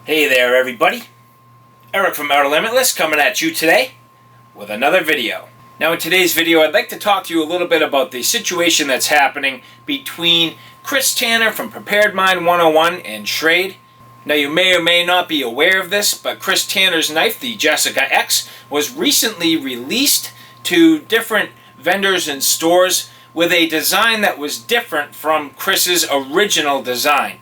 Hey there everybody, Eric from Outer Limitless coming at you today with another video. Now in today's video I'd like to talk to you a little bit about the situation that's happening between Chris Tanner from Preparedmind 101 and Schrade. Now you may or may not be aware of this, but Chris Tanner's knife, the Jessica X, was recently released to different vendors and stores with a design that was different from Chris's original design.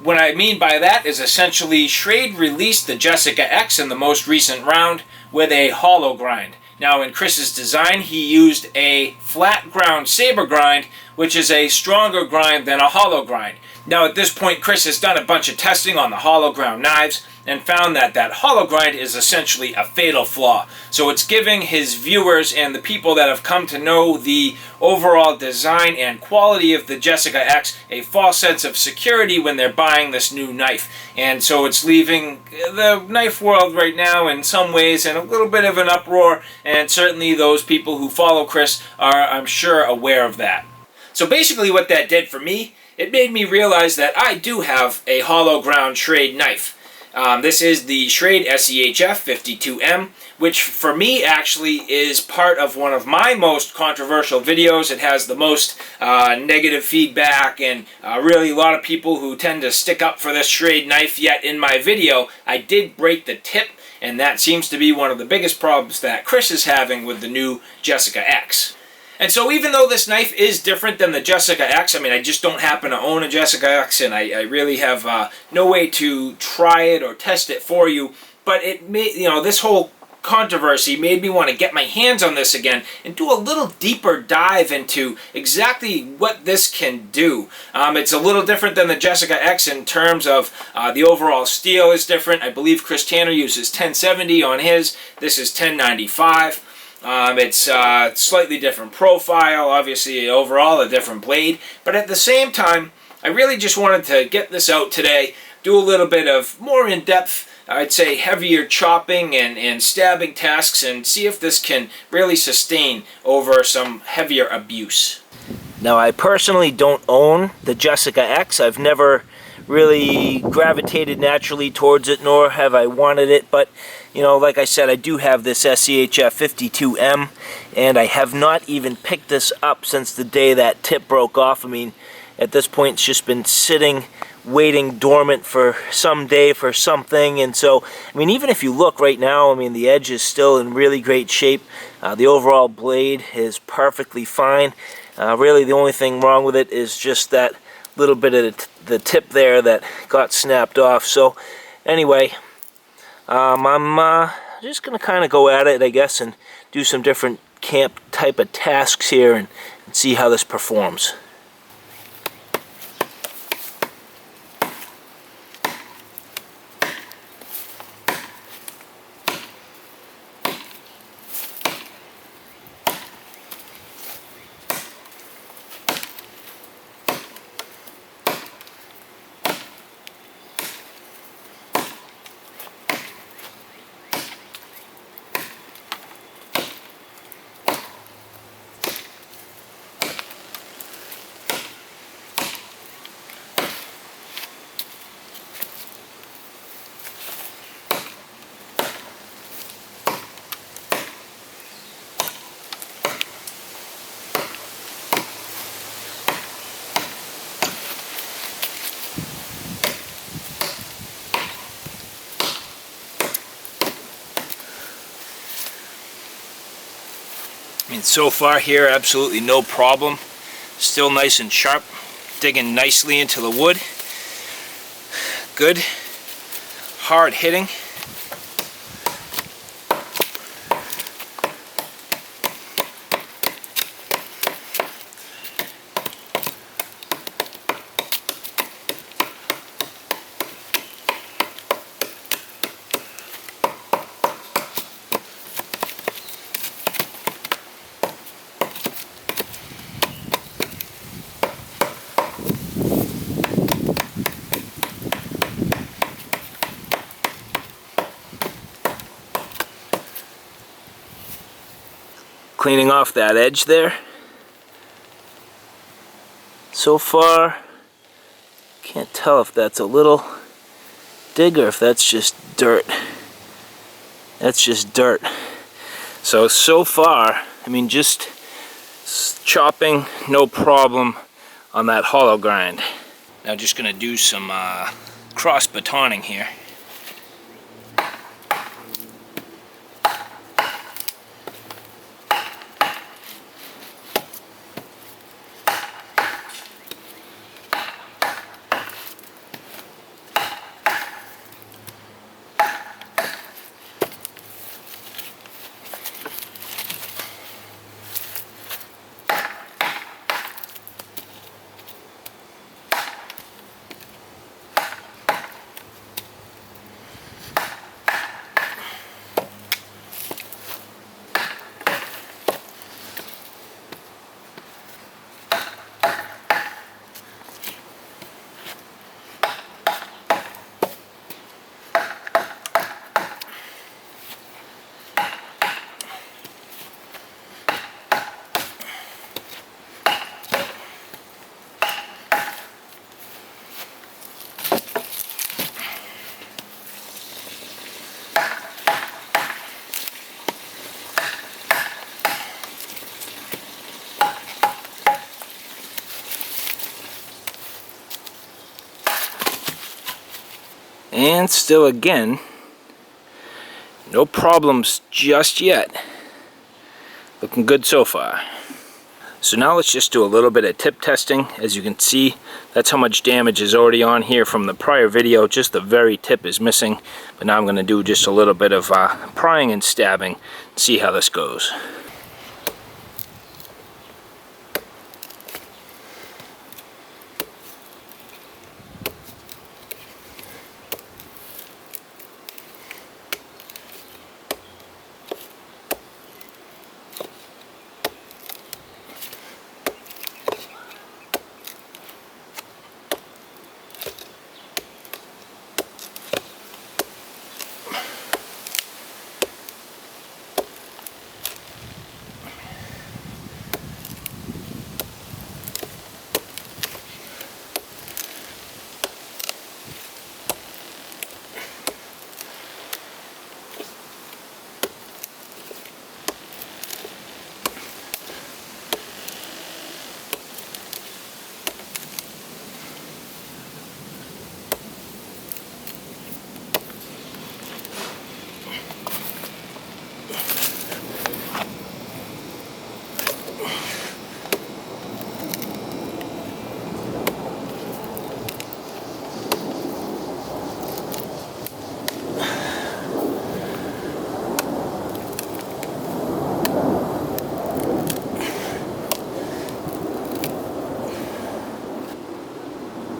What I mean by that is essentially Schrade released the Jessica X in the most recent round with a hollow grind. Now in Chris's design he used a flat ground saber grind, which is a stronger grind than a hollow grind. Now at this point Chris has done a bunch of testing on the hollow ground knives and found that that hollow grind is essentially a fatal flaw. So it's giving his viewers and the people that have come to know the overall design and quality of the Jessica X a false sense of security when they're buying this new knife. And so it's leaving the knife world right now in some ways in a little bit of an uproar, and certainly those people who follow Chris are, I'm sure, aware of that. So basically what that did for me, it made me realize that I do have a hollow ground Schrade knife. This is the Schrade Schf43, which for me actually is part of one of my most controversial videos. It has the most negative feedback and really a lot of people who tend to stick up for this Schrade knife, yet in my video I did break the tip, and that seems to be one of the biggest problems that Chris is having with the new Jessica X. And so even though this knife is different than the Jessica X, I mean, I just don't happen to own a Jessica X, and I really have no way to try it or test it for you, but it made, this whole controversy made me want to get my hands on this again and do a little deeper dive into exactly what this can do. It's a little different than the Jessica X in terms of the overall steel is different. I believe Chris Tanner uses 1070 on his. This is 1095. It's a slightly different profile, obviously overall a different blade, but at the same time, I really just wanted to get this out today, do a little bit of more in-depth, I'd say heavier chopping and stabbing tasks, and see if this can really sustain over some heavier abuse. Now I personally don't own the Jessica X. I've never really gravitated naturally towards it, nor have I wanted it, but like I said, I do have this Schf43, and I have not even picked this up since the day that tip broke off. I mean, at this point it's just been sitting, waiting dormant for some day for something. And so, I mean, even if you look right now, I mean, the edge is still in really great shape. The overall blade is perfectly fine. Really the only thing wrong with it is just that little bit of the tip there that got snapped off. So anyway, I'm just going to kind of go at it, I guess, and do some different camp type of tasks here and see how this performs. I mean, so far here, absolutely no problem. Still nice and sharp, digging nicely into the wood. Good, hard hitting. Cleaning off that edge there. So far, can't tell if that's a little dig or if that's just dirt. That's just dirt. So far, I mean, just chopping, no problem on that hollow grind. Now just gonna do some cross batoning here. And still again, no problems just yet. Looking good so far. So now let's just do a little bit of tip testing. As you can see, that's how much damage is already on here from the prior video. Just the very tip is missing. But now I'm going to do just a little bit of prying and stabbing. See how this goes.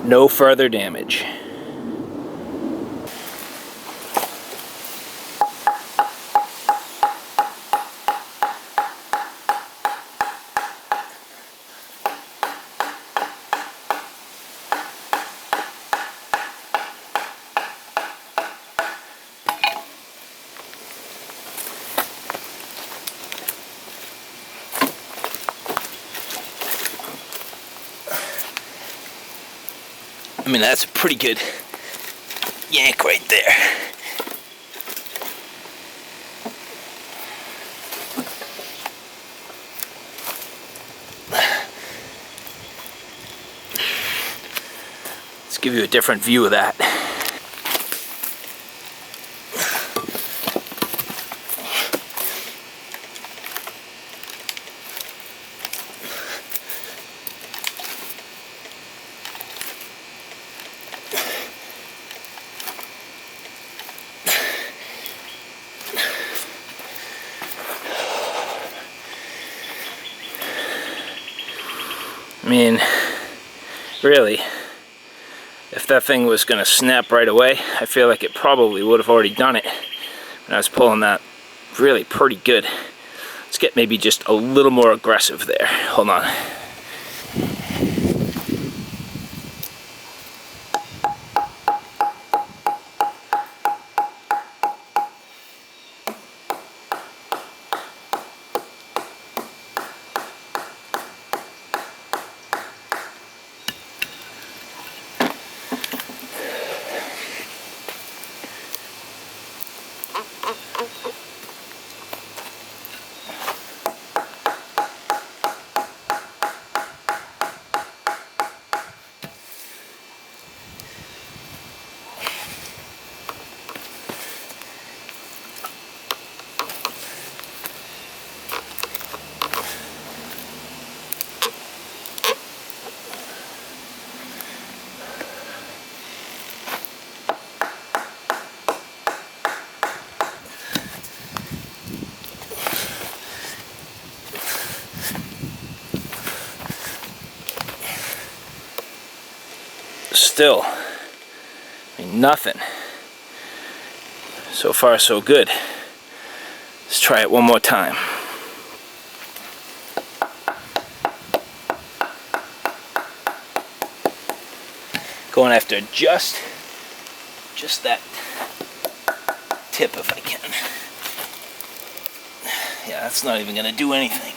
No further damage. I mean, that's a pretty good yank right there. Let's give you a different view of that. I mean, really, if that thing was going to snap right away, I feel like it probably would have already done it. And I was pulling that really pretty good. Let's get maybe just a little more aggressive there. Hold on. still, I mean, nothing. So far, so good. Let's try it one more time. Going after just that tip if I can. Yeah, that's not even going to do anything.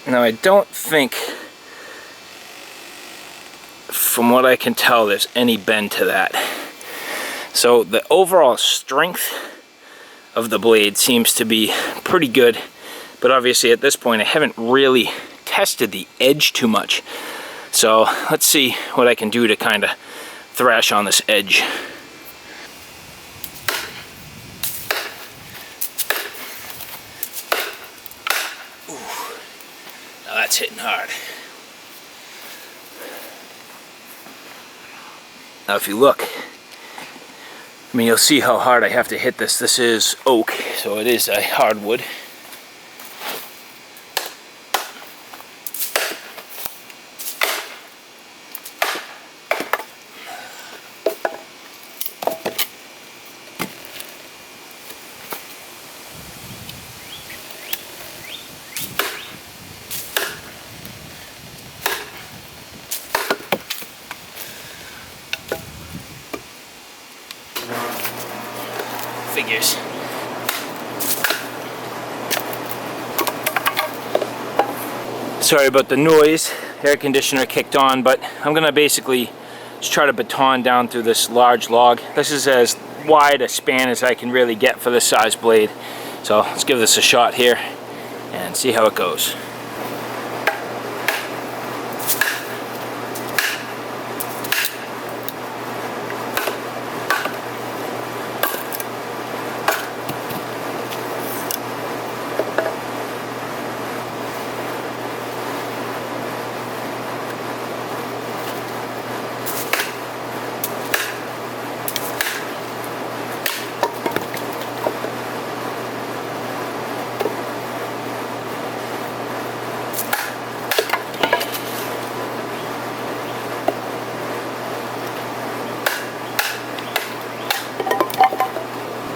Now I don't think, from what I can tell, there's any bend to that. So the overall strength of the blade seems to be pretty good, but obviously at this point I haven't really tested the edge too much. So let's see what I can do to kind of thrash on this edge. That's hitting hard. Now if you look, I mean, you'll see how hard I have to hit this. This is oak, so it is a hardwood. Figures. Sorry about the noise. Air conditioner kicked on, but I'm gonna basically just try to baton down through this large log. This is as wide a span as I can really get for this size blade. So let's give this a shot here and see how it goes.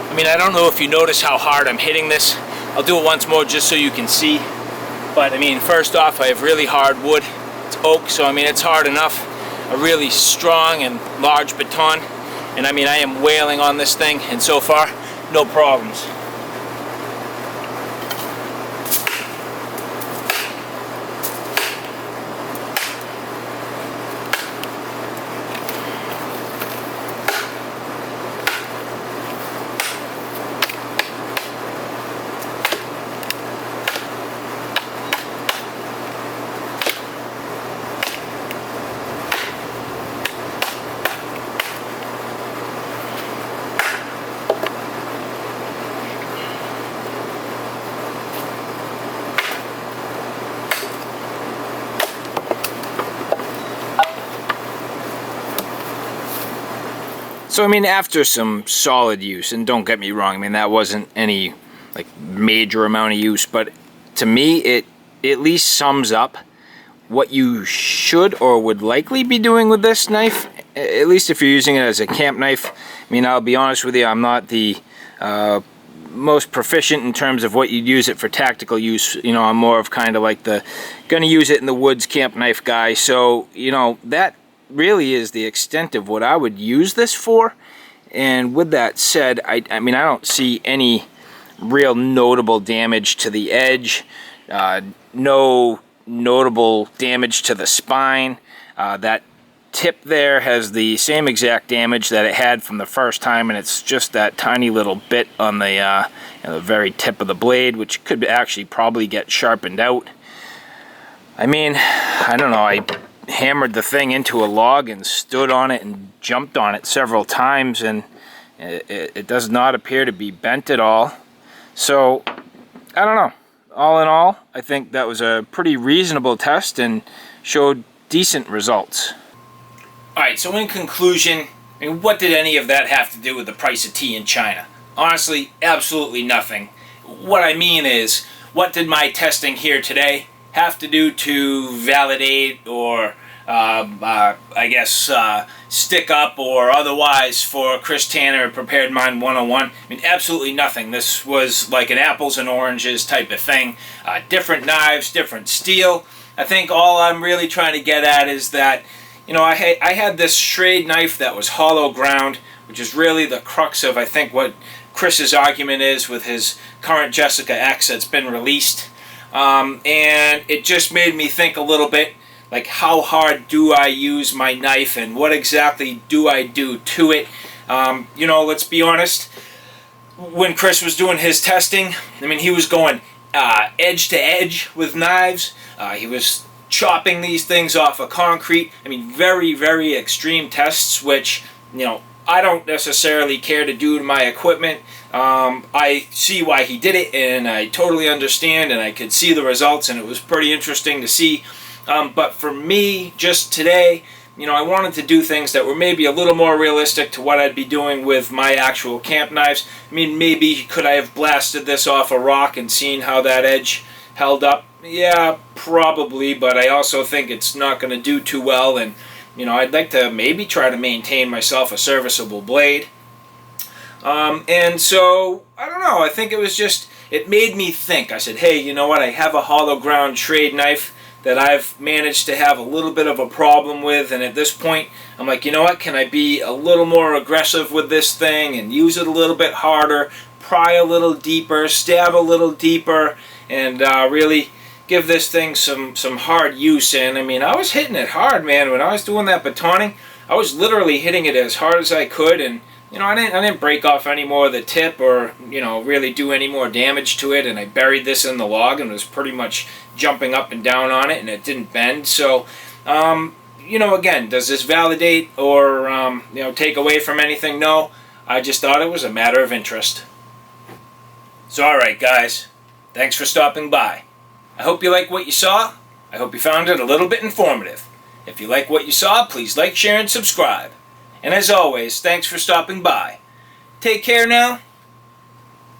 I mean, I don't know if you notice how hard I'm hitting this. I'll do it once more just so you can see. But I mean, first off, I have really hard wood. It's oak, so I mean, it's hard enough. A really strong and large baton. And I mean, I am wailing on this thing, and so far, no problems. So I mean, after some solid use, and don't get me wrong, I mean, that wasn't any like major amount of use, but to me it at least sums up what you should or would likely be doing with this knife, at least if you're using it as a camp knife. I mean, I'll be honest with you, I'm not the most proficient in terms of what you'd use it for tactical use. You know, I'm more of kind of like the gonna use it in the woods camp knife guy. So, you know, that really is the extent of what I would use this for. And with that said, I mean, I don't see any real notable damage to the edge, no notable damage to the spine. That tip there has the same exact damage that it had from the first time, and it's just that tiny little bit on the, the very tip of the blade, which could actually probably get sharpened out. I mean, I don't know, I hammered the thing into a log and stood on it and jumped on it several times, and it does not appear to be bent at all. So, I don't know. All in all, I think that was a pretty reasonable test and showed decent results. Alright, so in conclusion, I mean, what did any of that have to do with the price of tea in China? Honestly, absolutely nothing. What I mean is, what did my testing here today have to do to validate or, I guess, stick up or otherwise for Chris Tanner at Preparedmind 101? I mean, absolutely nothing. This was like an apples and oranges type of thing. Different knives, different steel. I think all I'm really trying to get at is that, you know, I had this Schrade knife that was hollow ground, which is really the crux of, I think, what Chris's argument is with his current Jessica X that's been released. And it just made me think a little bit, like, how hard do I use my knife and what exactly do I do to it? You know, let's be honest, when Chris was doing his testing, I mean, he was going edge to edge with knives. He was chopping these things off of concrete. I mean, very, very extreme tests, which, you know, I don't necessarily care to do to my equipment. I see why he did it, and I totally understand, and I could see the results, and it was pretty interesting to see. But for me, just today, you know, I wanted to do things that were maybe a little more realistic to what I'd be doing with my actual camp knives. I mean, maybe could I have blasted this off a rock and seen how that edge held up? Yeah, probably, but I also think it's not going to do too well, and you know, I'd like to maybe try to maintain myself a serviceable blade. And so, I don't know, I think it was just, it made me think. I said, hey, you know what, I have a hollow ground Schrade knife that I've managed to have a little bit of a problem with, and at this point, I'm like, you know what, can I be a little more aggressive with this thing and use it a little bit harder, pry a little deeper, stab a little deeper, and really give this thing some hard use. And I mean, I was hitting it hard, man. When I was doing that batoning, I was literally hitting it as hard as I could, and you know, I didn't break off any more of the tip or, you know, really do any more damage to it, and I buried this in the log and was pretty much jumping up and down on it, and it didn't bend. So, you know, again, does this validate or, you know, take away from anything? No. I just thought it was a matter of interest. So, alright, guys. Thanks for stopping by. I hope you like what you saw. I hope you found it a little bit informative. If you like what you saw, please like, share, and subscribe. And as always, thanks for stopping by. Take care now.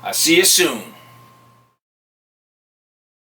I'll see you soon.